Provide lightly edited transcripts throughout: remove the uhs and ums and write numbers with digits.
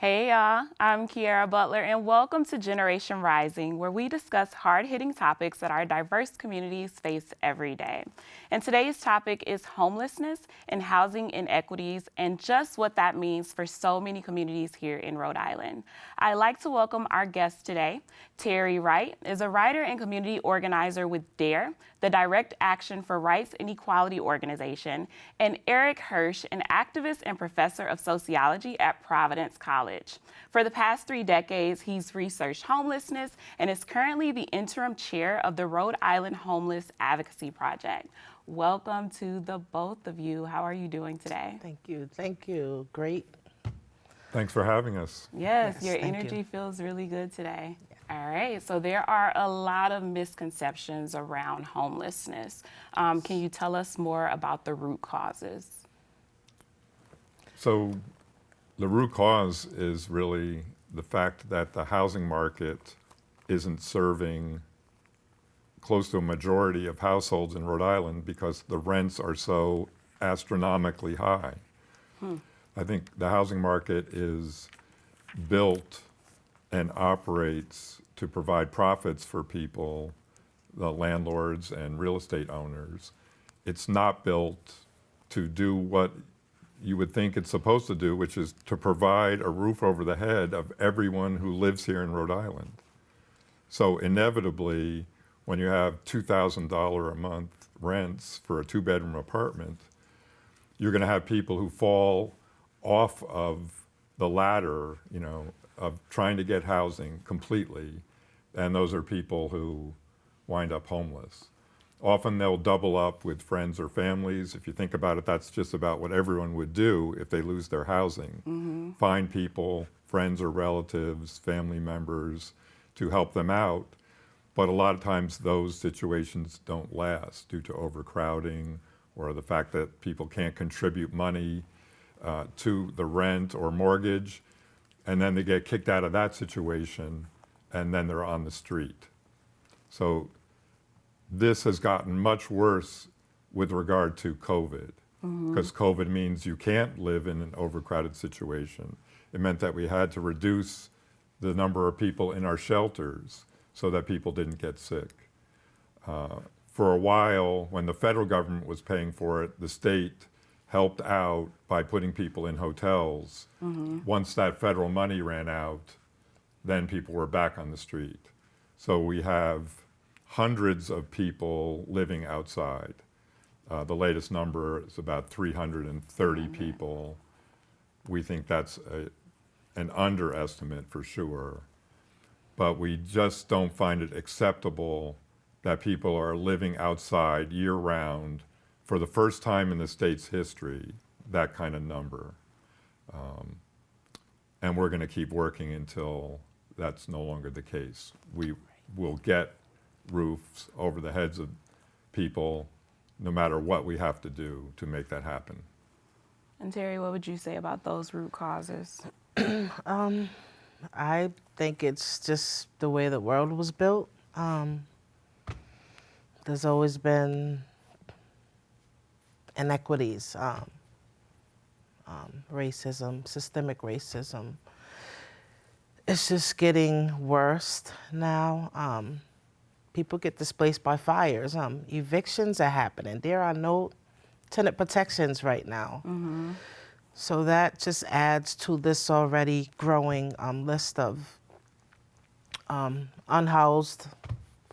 Hey y'all, I'm Kiara Butler and welcome to Generation Rising, where we discuss hard-hitting topics that our diverse communities face every day. And today's topic is homelessness and housing inequities and just what that means for so many communities here in Rhode Island. I'd like to welcome our guest today. Terri Wright is a writer and community organizer with DARE, the Direct Action for Rights and Equality organization, and Eric Hirsch, an activist and professor of sociology at Providence College. For the past 3 decades, he's researched homelessness and is currently the interim chair of the Rhode Island Homeless Advocacy Project. Welcome to the both of you. How are you doing today? Thank you. Great. Thanks for having us. Yes, your energy feels really good today. Yeah. All right, so there are a lot of misconceptions around homelessness. Can you tell us more about the root causes? So the root cause is really the fact that the housing market isn't serving close to a majority of households in Rhode Island because the rents are so astronomically high. I think the housing market is built and operates to provide profits for people, the landlords and real estate owners. It's not built to do what you would think it's supposed to do, which is to provide a roof over the head of everyone who lives here in Rhode Island. So inevitably, when you have $2,000 a month rents for a 2-bedroom apartment, you're going to have people who fall off of the ladder, of trying to get housing completely, and those are people who wind up homeless. Often they'll double up with friends or families. If you think about it, that's just about what everyone would do if they lose their housing. Find people, friends or relatives, family members, to help them out. But a lot of times those situations don't last due to overcrowding or the fact that people can't contribute money to the rent or mortgage, and then they get kicked out of that situation, and then they're on the street. So this has gotten much worse with regard to COVID, because COVID means you can't live in an overcrowded situation. It meant that we had to reduce the number of people in our shelters so that people didn't get sick. For a while, when the federal government was paying for it, the state helped out by putting people in hotels. Once that federal money ran out, then people were back on the street. So we have hundreds of people living outside. The latest number is about 330 people. We think that's an underestimate for sure. But we just don't find it acceptable that people are living outside year-round for the first time in the state's history, that kind of number. And we're going to keep working until that's no longer the case. We will get roofs over the heads of people no matter what we have to do to make that happen. And Terri, what would you say about those root causes? I think it's just the way the world was built. There's always been inequities, racism, systemic racism. It's just getting worse now. People get displaced by fires. Evictions are happening. There are no tenant protections right now. So that just adds to this already growing list of unhoused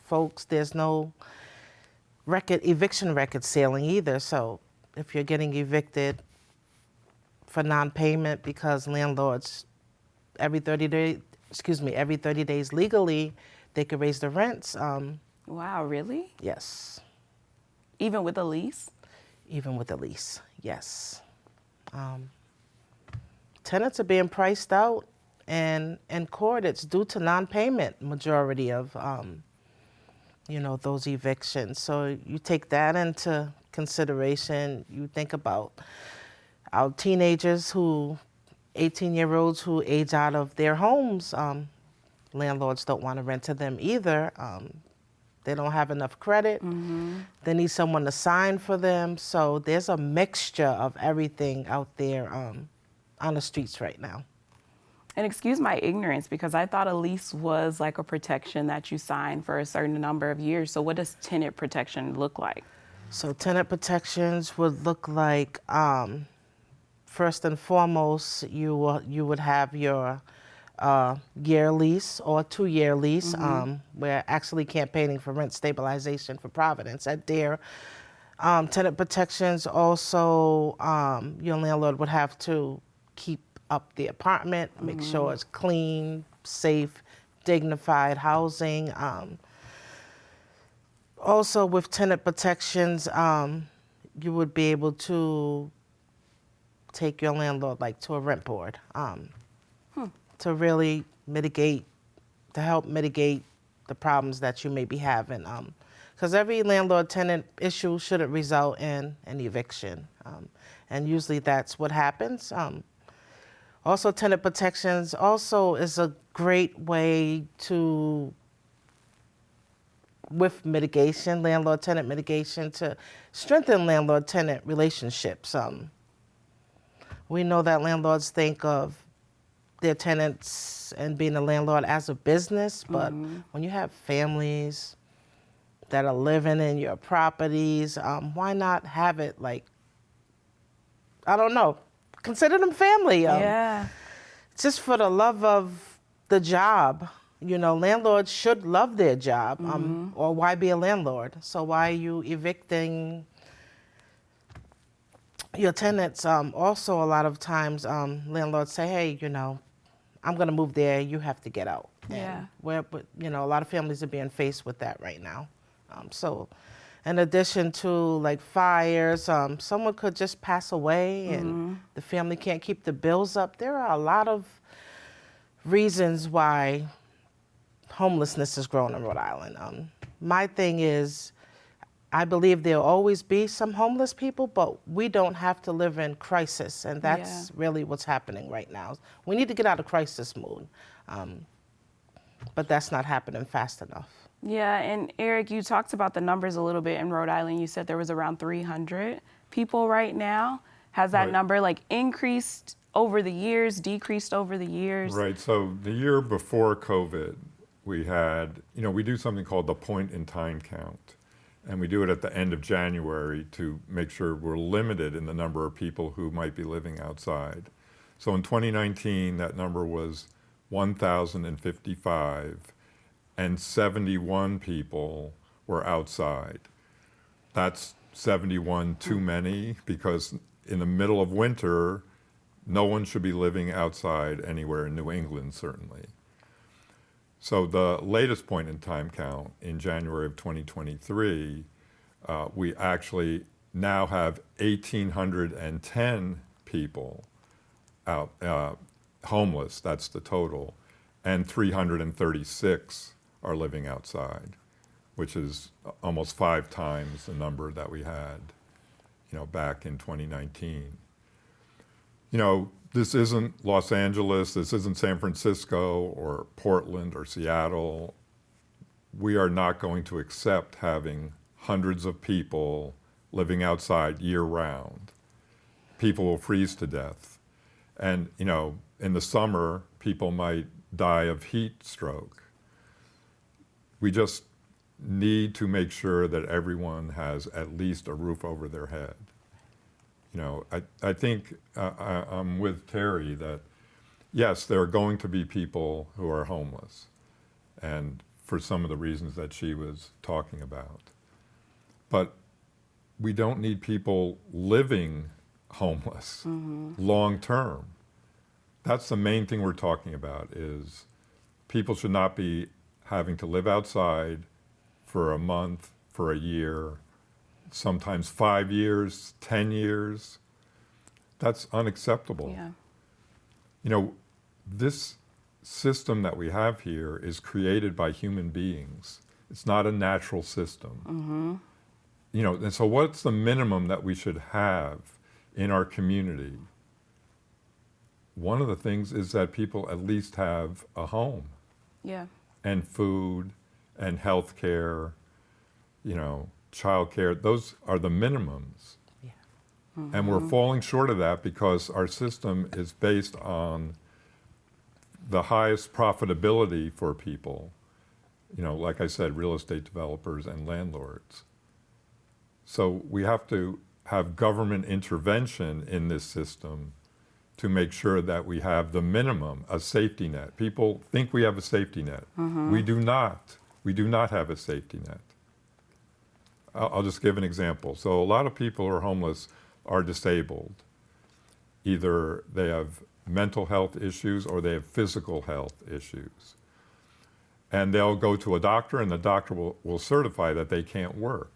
folks. There's no eviction record sealing either. So if you're getting evicted for non-payment because landlords every 30 days legally, they could raise the rents. Wow, really? Yes. Even with a lease? Even with a lease, yes. Tenants are being priced out, and in court it's due to non-payment, majority of those evictions. So you take that into consideration. You think about our teenagers 18-year-olds who age out of their homes. Landlords don't want to rent to them either. They don't have enough credit. They need someone to sign for them. So there's a mixture of everything out there on the streets right now. And excuse my ignorance, because I thought a lease was like a protection that you sign for a certain number of years. So what does tenant protection look like? So tenant protections would look like, first and foremost, you would have your year lease or 2-year lease. We're actually campaigning for rent stabilization for Providence at DARE. Tenant protections also, your landlord would have to keep up the apartment, make sure it's clean, safe, dignified housing. Also with tenant protections, you would be able to take your landlord like to a rent board to really mitigate, to help mitigate the problems that you may be having. Because every landlord-tenant issue shouldn't result in an eviction. And usually that's what happens. Also, tenant protections also is a great way to, with mitigation, landlord-tenant mitigation, to strengthen landlord-tenant relationships. We know that landlords think of their tenants and being a landlord as a business, but when you have families that are living in your properties, why not have it like, I don't know, consider them family. Yeah. Just for the love of the job. You know, landlords should love their job, or why be a landlord? So why are you evicting your tenants? Also, a lot of times, landlords say, hey, you know, I'm gonna move there, you have to get out. Yeah. But you know, a lot of families are being faced with that right now. So in addition to like fires, someone could just pass away and the family can't keep the bills up. There are a lot of reasons why homelessness has grown in Rhode Island. My thing is, I believe there'll always be some homeless people, but we don't have to live in crisis, and that's really what's happening right now. We need to get out of crisis mode, but that's not happening fast enough. Yeah, and Eric, you talked about the numbers a little bit in Rhode Island. You said there was around 300 people right now. Has that number like increased over the years, decreased over the years? Right, so the year before COVID, we had, you know, we do something called the point in time count. And we do it at the end of January to make sure we're limited in the number of people who might be living outside. So in 2019, that number was 1,055, and 71 people were outside. That's 71 too many, because in the middle of winter, no one should be living outside anywhere in New England, certainly. So the latest point in time count in January of 2023, we actually now have 1,810 people out homeless, that's the total, and 336 are living outside, which is almost 5 times the number that we had, you know, back in 2019. You know, this isn't Los Angeles, this isn't San Francisco or Portland or Seattle. We are not going to accept having hundreds of people living outside year round. People will freeze to death. And, you know, in the summer, people might die of heat stroke. We just need to make sure that everyone has at least a roof over their head. You know, I think I'm with Terri that, yes, there are going to be people who are homeless, and for some of the reasons that she was talking about. But we don't need people living homeless long term. That's the main thing we're talking about, is people should not be having to live outside for a month, for a year, sometimes 5 years, 10 years. That's unacceptable. Yeah. You know, this system that we have here is created by human beings. It's not a natural system. You know, and so what's the minimum that we should have in our community? One of the things is that people at least have a home. Yeah. And food and health care, you know, child care. Those are the minimums. Yeah. And we're falling short of that because our system is based on the highest profitability for people, like I said, real estate developers and landlords. So we have to have government intervention in this system to make sure that we have the minimum, a safety net. People think we have a safety net. We do not. We do not have a safety net. I'll just give an example. So a lot of people who are homeless are disabled. Either they have mental health issues or they have physical health issues. And they'll go to a doctor and the doctor will certify that they can't work.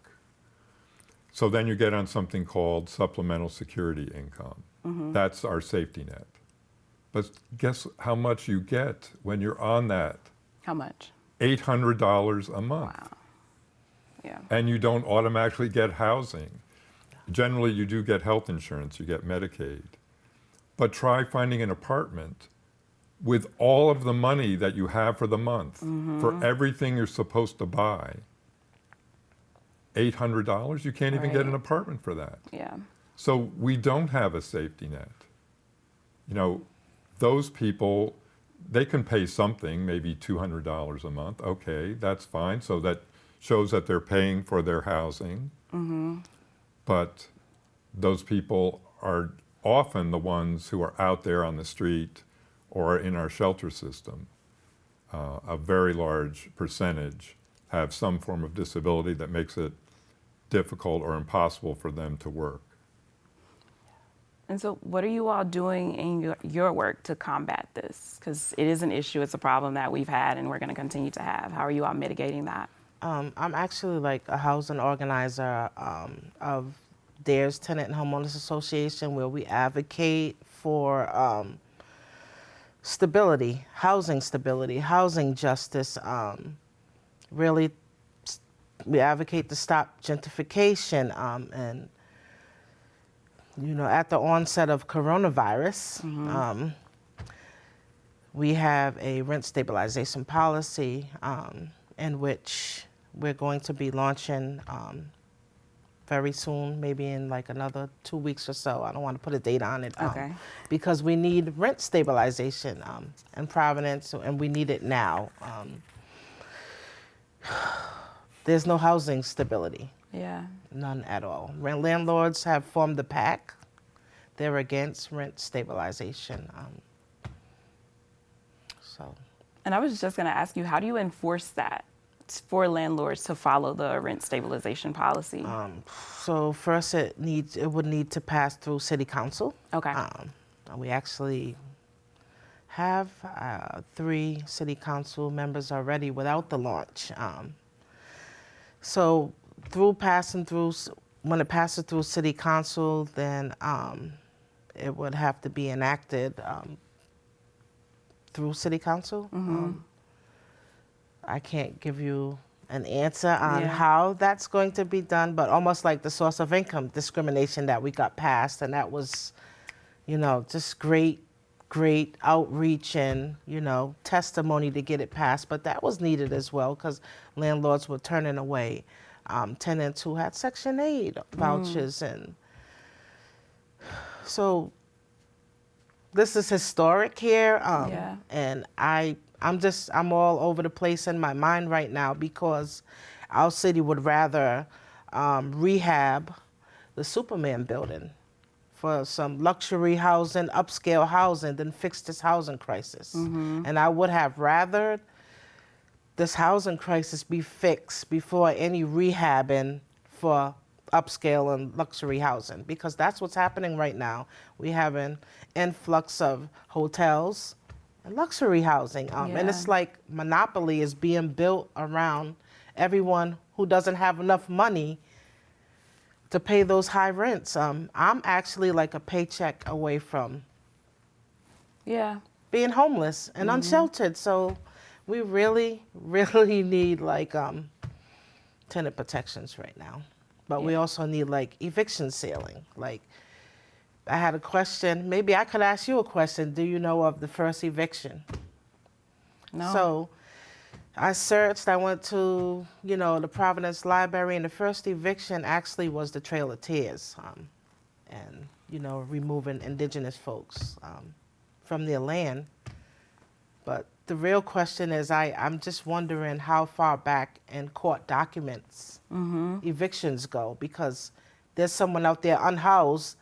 So then you get on something called supplemental security income. That's our safety net. But guess how much you get when you're on that? How much? $800 a month. Wow. Yeah. And you don't automatically get housing. Generally, you do get health insurance, you get Medicaid. But try finding an apartment with all of the money that you have for the month, for everything you're supposed to buy. $800, you can't even get an apartment for that. Yeah. So we don't have a safety net. Those people, they can pay something, maybe $200 a month. Okay, that's fine. So that shows that they're paying for their housing. But those people are often the ones who are out there on the street or in our shelter system. A very large percentage have some form of disability that makes it difficult or impossible for them to work. And so what are you all doing in your work to combat this? Because it is an issue, it's a problem that we've had and we're going to continue to have. How are you all mitigating that? I'm actually like a housing organizer of DARE's Tenant and Homeowners Association, where we advocate for stability, housing justice. Really, we advocate to stop gentrification and at the onset of coronavirus, we have a rent stabilization policy in which we're going to be launching very soon, maybe in like another 2 weeks or so. I don't want to put a date on it because we need rent stabilization in Providence, and we need it now. There's no housing stability. Yeah. None at all. Landlords have formed a pact. They're against rent stabilization. And I was just going to ask you, how do you enforce that for landlords to follow the rent stabilization policy? So first, it would need to pass through City Council. Okay. We actually have 3 City Council members already without the launch. So when it passes through City Council, then it would have to be enacted through City Council. I can't give you an answer on how that's going to be done, but almost like the source of income discrimination that we got passed, and that was, just great outreach and, testimony to get it passed, but that was needed as well because landlords were turning away tenants who had Section 8 vouchers. And so this is historic here. And I'm all over the place in my mind right now because our city would rather rehab the Superman building for some luxury housing, upscale housing, than fix this housing crisis. And I would have rather this housing crisis be fixed before any rehabbing for upscale and luxury housing, because that's what's happening right now. We have an influx of hotels and luxury housing. And it's like monopoly is being built around everyone who doesn't have enough money to pay those high rents. I'm actually like a paycheck away from being homeless and unsheltered. So we really, really need like tenant protections right now. But we also need like eviction ceiling. Like, I had a question, maybe I could ask you a question. Do you know of the first eviction? No. So I searched, I went to, the Providence Library, and the first eviction actually was the Trail of Tears, and, removing Indigenous folks from their land But the real question is, I'm just wondering how far back in court documents evictions go, because there's someone out there unhoused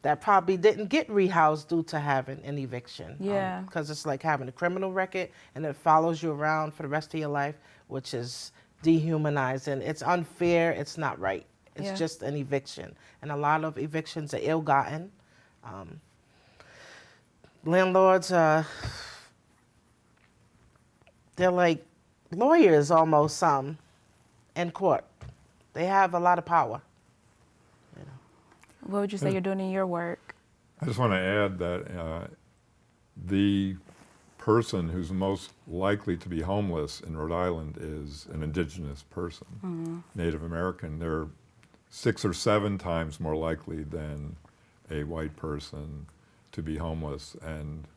that probably didn't get rehoused due to having an eviction. Yeah. Because it's like having a criminal record and it follows you around for the rest of your life, which is dehumanizing. It's unfair. It's not right. It's Yeah. just an eviction. And a lot of evictions are ill-gotten. Landlords, they're like lawyers almost, in court. They have a lot of power. What would you say you're doing in your work? I just want to add that the person who's most likely to be homeless in Rhode Island is an Indigenous person, Native American. They're 6 or 7 times more likely than a white person to be homeless, and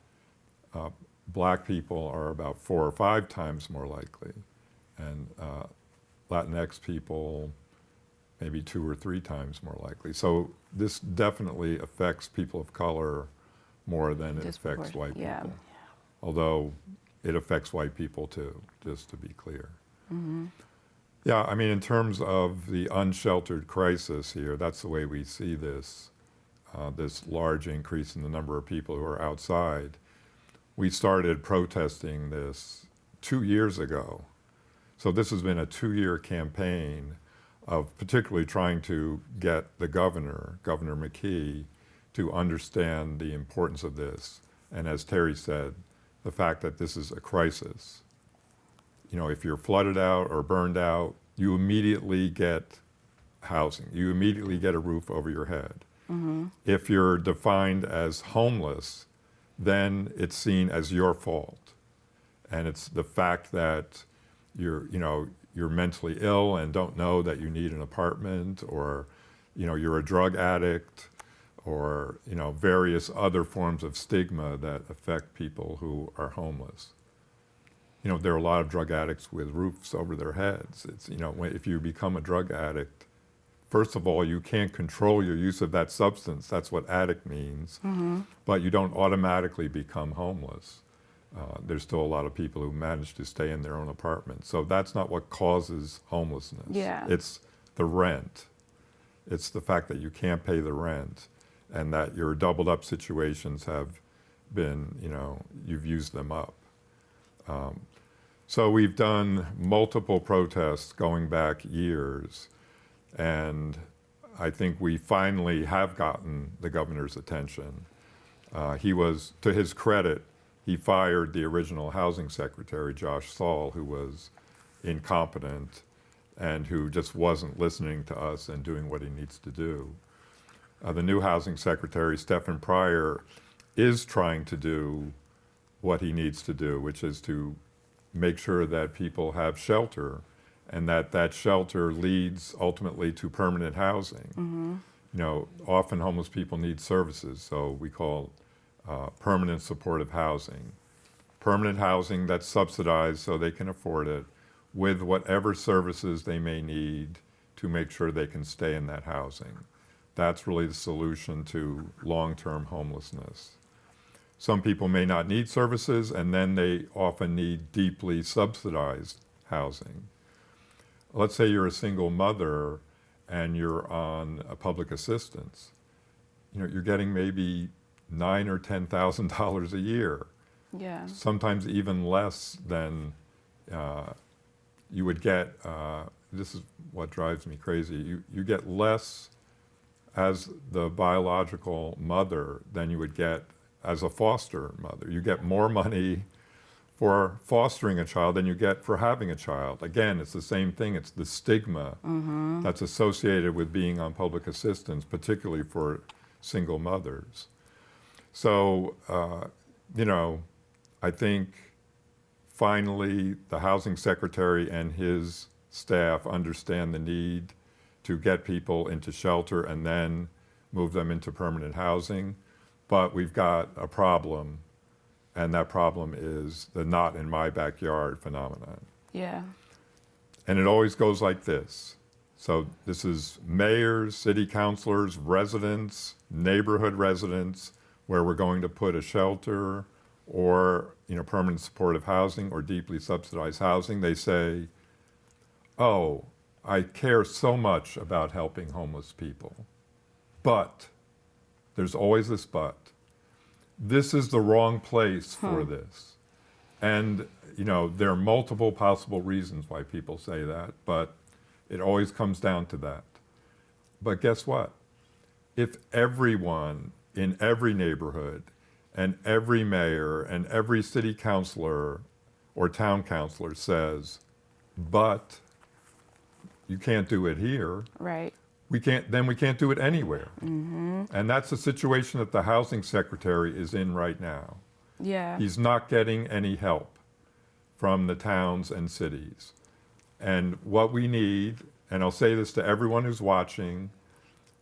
black people are about 4 or 5 times more likely, and Latinx people maybe 2 or 3 times more likely. So this definitely affects people of color more than it affects white people. Yeah. Although it affects white people too, just to be clear. Yeah, I mean, in terms of the unsheltered crisis here, that's the way we see this, this large increase in the number of people who are outside. We started protesting this 2 years ago. So this has been a 2-year campaign of particularly trying to get the governor, Governor McKee, to understand the importance of this. And as Terri said, the fact that this is a crisis. You know, if you're flooded out or burned out, you immediately get housing. You immediately get a roof over your head. If you're defined as homeless, then it's seen as your fault. And it's the fact that you're mentally ill and don't know that you need an apartment, or, you're a drug addict, or, various other forms of stigma that affect people who are homeless. There are a lot of drug addicts with roofs over their heads. It's, if you become a drug addict, first of all, you can't control your use of that substance. That's what addict means. But you don't automatically become homeless. There's still a lot of people who manage to stay in their own apartment. So that's not what causes homelessness. Yeah. It's the rent. It's the fact that you can't pay the rent, and that your doubled up situations have been, you've used them up. So we've done multiple protests going back years, and I think we finally have gotten the governor's attention. He was, to his credit, he fired the original housing secretary, Josh Saul, who was incompetent and who just wasn't listening to us and doing what he needs to do. The new housing secretary, Stephen Pryor, is trying to do what he needs to do, which is to make sure that people have shelter, and that shelter leads ultimately to permanent housing. Often homeless people need services, so we call permanent supportive housing. Permanent housing that's subsidized so they can afford it, with whatever services they may need to make sure they can stay in that housing. That's really the solution to long-term homelessness. Some people may not need services, and then they often need deeply subsidized housing. Let's say you're a single mother and you're on a public assistance. You're getting maybe $9,000 or $10,000 a year. Yeah. Sometimes even less than you would get. This is what drives me crazy. You get less as the biological mother than you would get as a foster mother. You get more money for fostering a child than you get for having a child. Again, it's the same thing. It's the stigma that's associated with being on public assistance, particularly for single mothers. So, I think finally the housing secretary and his staff understand the need to get people into shelter and then move them into permanent housing. But we've got a problem, and that problem is the not in my backyard phenomenon. Yeah. And it always goes like this. So this is mayors, city councilors, residents, neighborhood residents, where we're going to put a shelter or permanent supportive housing or deeply subsidized housing, they say, oh, I care so much about helping homeless people, but there's always this but. This is the wrong place for this. And there are multiple possible reasons why people say that, but it always comes down to that. But guess what? If everyone in every neighborhood and every mayor and every city councilor or town councilor says, but you can't do it here, Right. we can't do it anywhere. And that's the situation that the housing secretary is in right now. Yeah. He's not getting any help from the towns and cities. And what we need, and I'll say this to everyone who's watching,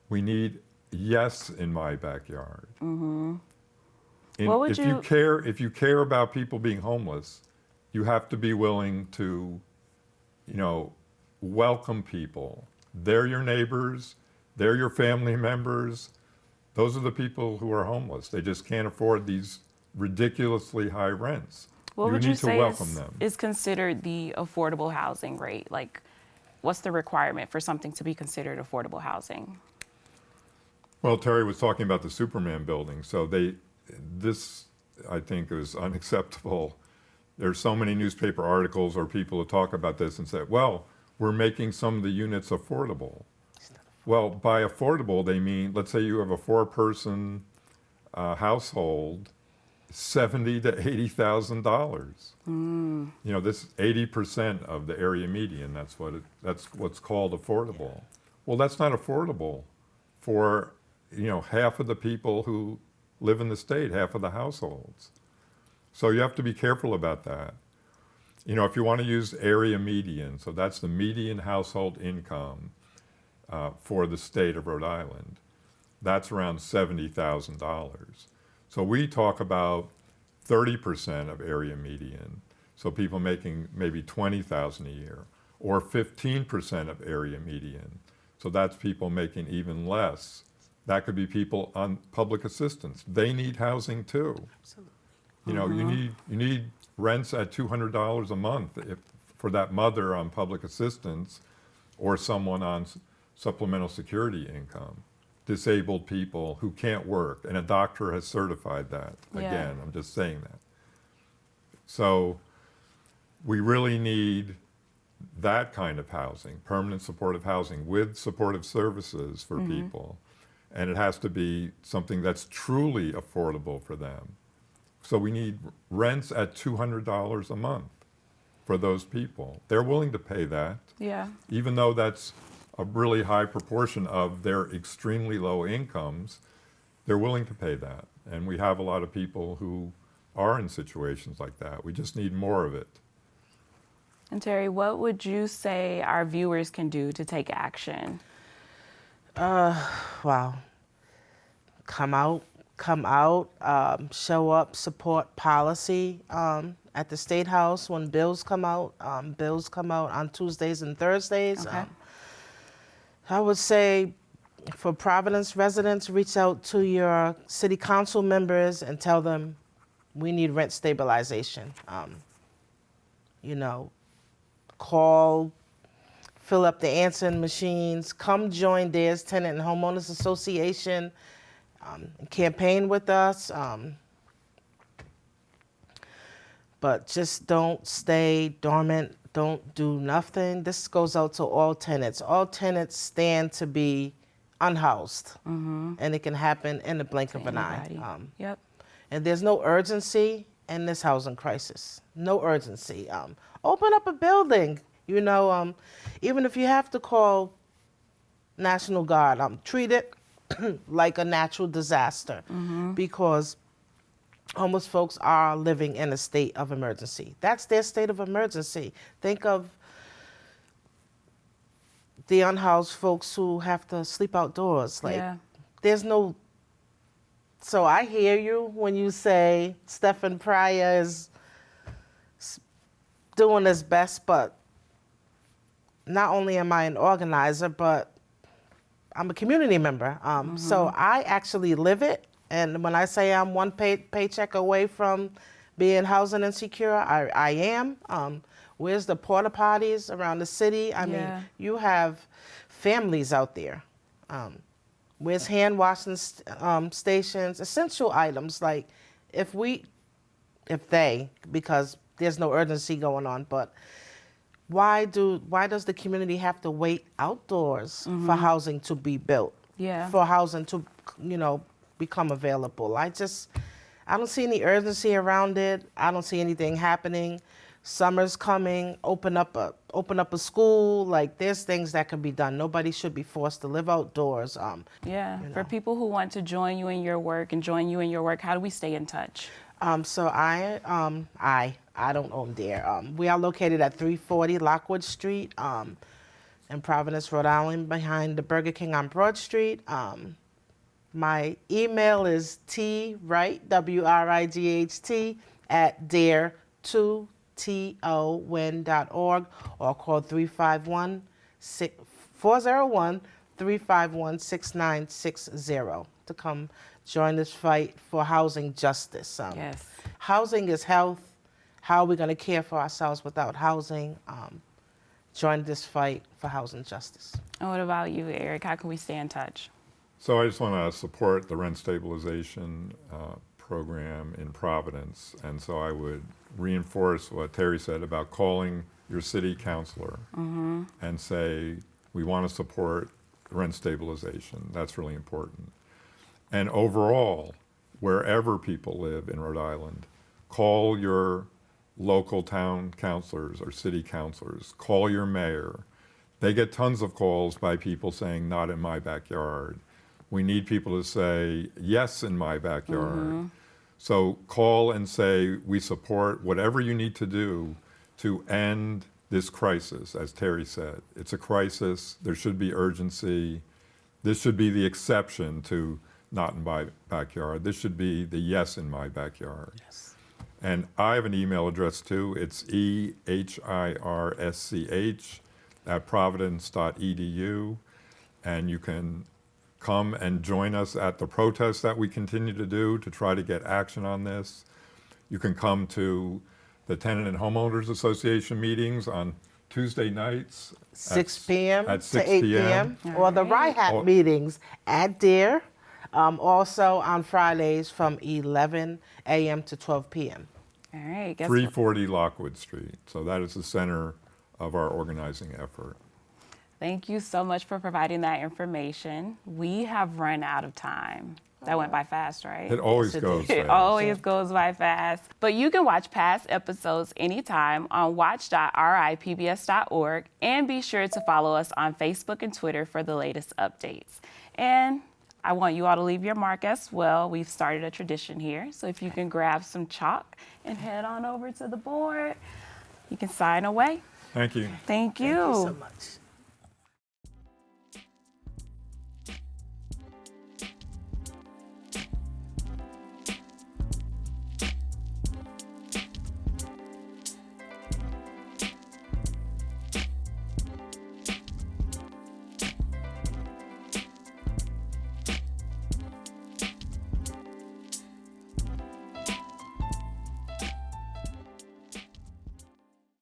we need yes in my backyard. What would if you care about people being homeless, you have to be willing to, welcome people. They're your neighbors, they're your family members. Those are the people who are homeless. They just can't afford these ridiculously high rents. What you would need you to say welcome them. is considered the affordable housing rate? Like, what's the requirement for something to be considered affordable housing? Well, Terri was talking about the Superman building. So this, I think, is unacceptable. There's so many newspaper articles or people who talk about this and say, well, we're making some of the units affordable. Well, by affordable, they mean, let's say you have a 4-person household, $70,000 to $80,000. This is 80% of the area median. That's what's called affordable. Well, that's not affordable for half of the people who live in the state, half of the households. So you have to be careful about that. If you want to use area median, so that's the median household income for the state of Rhode Island, that's around $70,000. So we talk about 30% of area median, so people making maybe $20,000 a year, or 15% of area median, so that's people making even less. That could be people on public assistance. They need housing too. Absolutely. You need rents at $200 a month for that mother on public assistance or someone on supplemental security income. Disabled people who can't work, and a doctor has certified that. Yeah. Again, I'm just saying that. So we really need that kind of housing, permanent supportive housing with supportive services for people. And it has to be something that's truly affordable for them. So we need rents at $200 a month for those people. They're willing to pay that, Yeah. even though that's a really high proportion of their extremely low incomes. They're willing to pay that. And we have a lot of people who are in situations like that. We just need more of it. And Terri, what would you say our viewers can do to take action? Wow. Come out, show up, support policy at the State House when bills come out. Bills come out on Tuesdays and Thursdays. Okay. I would say for Providence residents, reach out to your city council members and tell them we need rent stabilization. Call, fill up the answering machines, come join DARE's Tenant and Homeowners Association, campaign with us. But just don't stay dormant, don't do nothing. This goes out to all tenants. All tenants stand to be unhoused, and it can happen in the blink of an Anybody. eye. Yep. And there's no urgency in this housing crisis. No urgency. Open up a building. Even if you have to call National Guard, treat it like a natural disaster, because homeless folks are living in a state of emergency. That's their state of emergency. Think of the unhoused folks who have to sleep outdoors. Yeah. There's no. So I hear you when you say Stephen Pryor is doing his best, but not only am I an organizer, but I'm a community member. So I actually live it. And when I say I'm one paycheck away from being housing insecure, I am. Where's the porta potties around the city? I mean, you have families out there. Where's hand washing stations? Essential items like because there's no urgency going on, but why does the community have to wait outdoors for housing to be built? Yeah. For housing to, become available. I don't see any urgency around it. I don't see anything happening. Summer's coming. Open up a school. Like, there's things that can be done. Nobody should be forced to live outdoors. For people who want to join you in your work how do we stay in touch? So I don't own there. We are located at 340 Lockwood Street in Providence, Rhode Island, behind the Burger King on Broad Street. My email is twright, WRIGHT, at dare2TOWIN.org, or call 401-351-6960 to come join this fight for housing justice. Yes. Housing is health. How are we going to care for ourselves without housing? Join this fight for housing justice. And what about you, Eric? How can we stay in touch? So I just want to support the rent stabilization program in Providence. And so I would reinforce what Terri said about calling your city councilor and say, we want to support rent stabilization. That's really important. And overall, wherever people live in Rhode Island, call your local town councilors or city councilors, call your mayor. They get tons of calls by people saying, not in my backyard. We need people to say, yes, in my backyard. So call and say, we support whatever you need to do to end this crisis, as Terri said. It's a crisis. There should be urgency. This should be the exception to not in my backyard. This should be the yes in my backyard. Yes. And I have an email address too. It's ehirsch@providence.edu. And you can come and join us at the protests that we continue to do to try to get action on this. You can come to the Tenant and Homeowners Association meetings on Tuesday nights 6 p.m. at to 6 8 p.m. Or the RIHAT meetings at DARE, also on Fridays from 11 a.m. to 12 p.m. All right. 340 Lockwood Street. So that is the center of our organizing effort. Thank you so much for providing that information. We have run out of time. That went by fast, right? It always Yes, it goes did. It fast. always goes by fast. But you can watch past episodes anytime on watch.ripbs.org, and be sure to follow us on Facebook and Twitter for the latest updates. And I want you all to leave your mark as well. We've started a tradition here. So if you can grab some chalk and head on over to the board, you can sign away. Thank you. Thank you. Thank you so much.